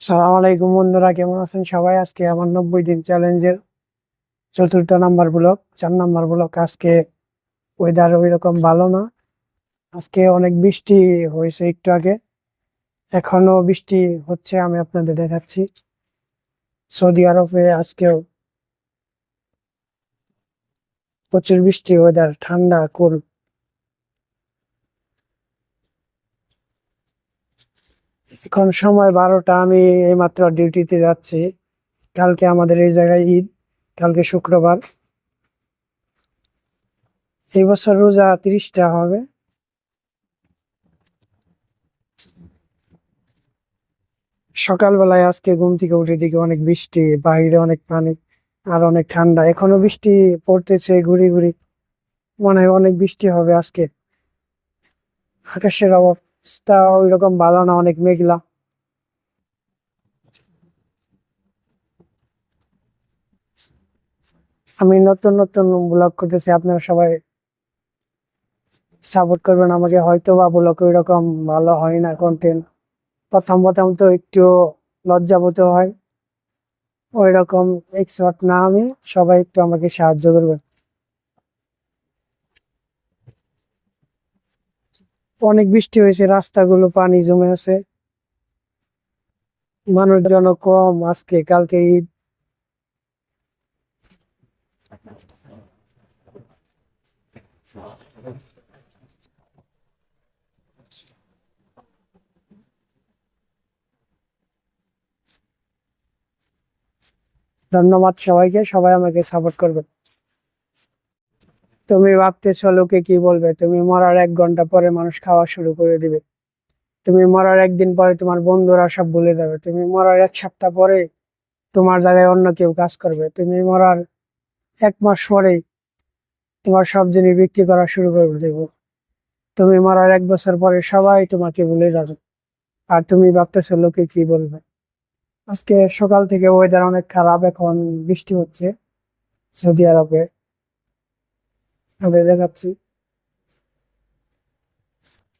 সালাম আলাইকুম বন্ধুরা, কেমন আছেন সবাই? আজকে আমার 90 দিন চ্যালেঞ্জের চতুর্থ নাম্বার ব্লক, 4 নাম্বার ব্লক। আজকে ওয়েদার ওই রকম ভালো না। আজকে অনেক বৃষ্টি হয়েছে একটু আগে, এখনো বৃষ্টি হচ্ছে। আমি আপনাদের দেখাচ্ছি। সৌদি আরবে আজকেও প্রচুর বৃষ্টি, ওয়েদার ঠান্ডা কুল। এখন সময় 12টা, আমি এইমাত্র ডিউটিতে যাচ্ছি। কালকে আমাদের এই জায়গায় ঈদ, কালকে শুক্রবার। এই বছর রোজা 30টা হবে। সকালবেলায় আজকে ঘুম থেকে উঠে দেখি অনেক বৃষ্টি, বাইরে অনেক পানি আর অনেক ঠান্ডা। এখনো বৃষ্টি পড়তেছে ঘুরি ঘুরি, মনে হয় অনেক বৃষ্টি হবে আজকে। আকাশের অবস্থা ওই রকম ভালো না, অনেক মেঘলা। আমি নতুন নতুন ব্লগ করতেছি, আপনারা সবাই সাপোর্ট করবেন আমাকে। হয়তো বা ব্লগ ওই রকম ভালো হয় না কন্টেন্ট, প্রথম প্রথম তো একটু লজ্জা বোধ হয়, ওই রকম এক্সপার্ট না আমি। সবাই একটু আমাকে সাহায্য করবেন। অনেক বৃষ্টি হয়েছে, রাস্তাগুলো পানি জমে আছে, মানুষজন কম আজকে। কালকে ঈদ। ধন্যবাদ সবাইকে, সবাই আমাকে সাপোর্ট করবে। তুমি ভাবতেছো লোকে কি বলবে? তুমি মরার 1 ঘন্টা পরে মানুষ খাওয়া শুরু করে দিবে। তুমি মরার একদিন পরে তোমার বন্ধুরা সব ভুলে যাবে। তুমি মরার 1 সপ্তাহ পরে তোমার জায়গায় অন্য কেউ কাজ করবে। তুমি মরার 1 মাস পরে তোমার সব জিনিস বিক্রি করা শুরু করে দেবো। তুমি মরার 1 বছর পরে সবাই তোমাকে ভুলে যাবে। আর তুমি ভাবতেছো লোকে কি বলবে। আজকে সকাল থেকে ওয়েদার অনেক খারাপ, এখন বৃষ্টি হচ্ছে সৌদি আরবে। ওদের দেখাচ্ছি,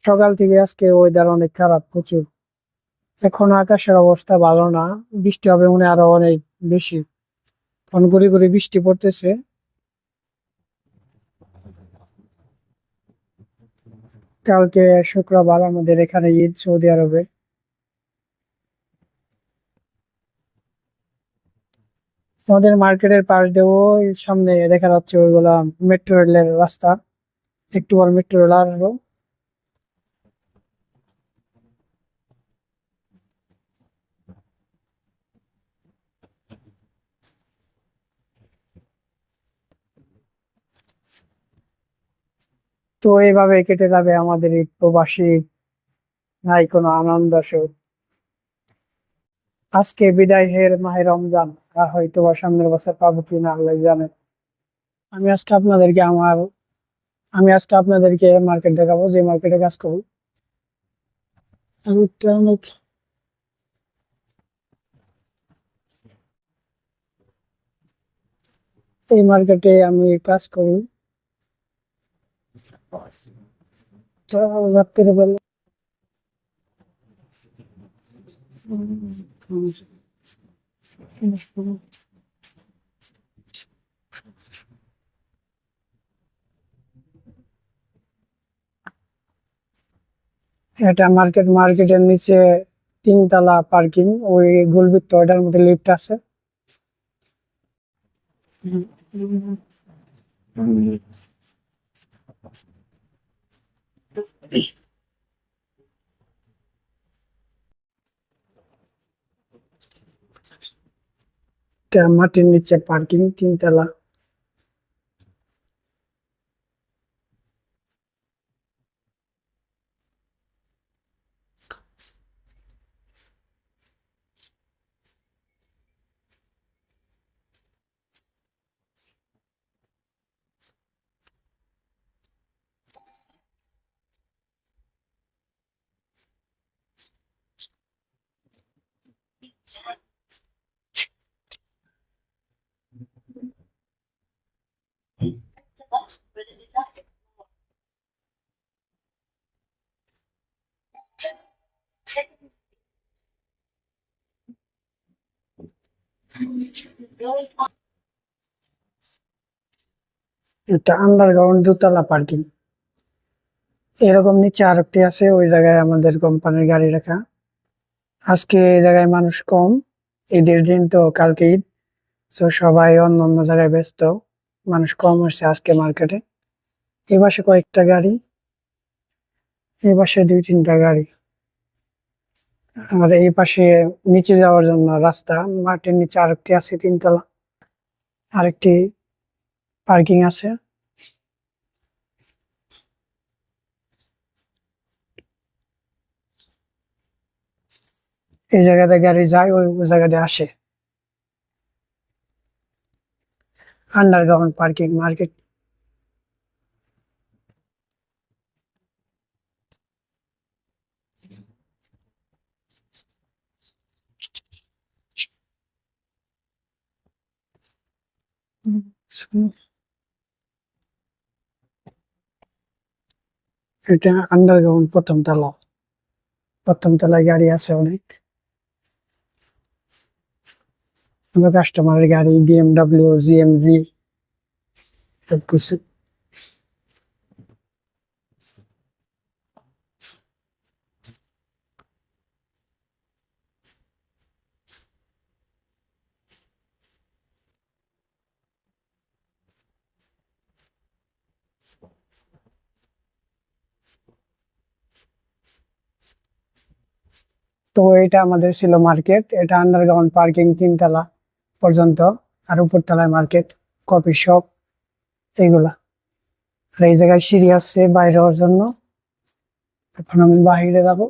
সকাল থেকে আজকে ওয়েদার অনেক খারাপ প্রচুর। এখন আকাশের অবস্থা ভালো না, বৃষ্টি হবে মনে হয় আরো অনেক বেশি। এখন গুড়ি গুড়ি বৃষ্টি পড়তেছে। কালকে শুক্রবার, আমাদের এখানে ঈদ সৌদি আরবে। আমাদের মার্কেটের পাশ দিয়েও ওই সামনে দেখা যাচ্ছে ওইগুলা মেট্রো রেলের রাস্তা। একটু পর মেট্রো রেল আসবো। তো এইভাবে কেটে যাবে আমাদের ঈদ, প্রবাসী ঈদ। নাই কোনো আনন্দ সুখ। আজকে বিদায় হের মাহে রমজান, আর হয়তো বা সামনের বছর পাবো কিনা আল্লাহ জানে। আমি আজকে আপনাদেরকে আমার আমি আজকে আপনাদেরকে মার্কেট দেখাবো, যে মার্কেটে কাজ করি। আমি একটু অনেক এই মার্কেটে আমি কাজ করি। তো রাত্রে বেলা এটা মার্কেটের নিচে 3 তলা পার্কিং, ওই গোলবৃত্ত, ওটার মধ্যে লিফট আছে। এটা মাটির নিচে পার্কিং, 3 তলা। এটা আন্ডারগ্রাউন্ড দোতলা পার্কিং। এরকম নিচে আরেকটি আছে, ওই জায়গায় আমাদের কোম্পানির গাড়ি রাখা। আজকে এই জায়গায় মানুষ কম, ঈদের দিন তো, কালকে ঈদ, তো সবাই অন্য অন্য জায়গায় ব্যস্ত, মানুষ কম আসছে আজকে মার্কেটে। এ পাশে কয়েকটা গাড়ি, এ পাশে 2-3টা গাড়ি, আর এই পাশে নিচে যাওয়ার জন্য রাস্তা, মাটির নিচে আরেকটি আছে 3তলা, আরেকটি পার্কিং আছে। এই জায়গাতে গাড়ি যায়, ওই জায়গাতে আসে। Underground parking market. এটা আন্ডারগ্রাউন্ড প্রথম তলায় গাড়ি আছে অনেক, কাস্টমারের গাড়ি, BMW, GMG সবকিছু। তো এটা আমাদের ছিল মার্কেট, এটা আন্ডারগ্রাউন্ড পার্কিং 3তলা পর্যন্ত, আর উপরতলায় মার্কেট, কফি শপ, এইগুলা। আর এই জায়গায় সিঁড়ি আছে বাইরে হওয়ার জন্য। এখন আমি বাইরে যাবো।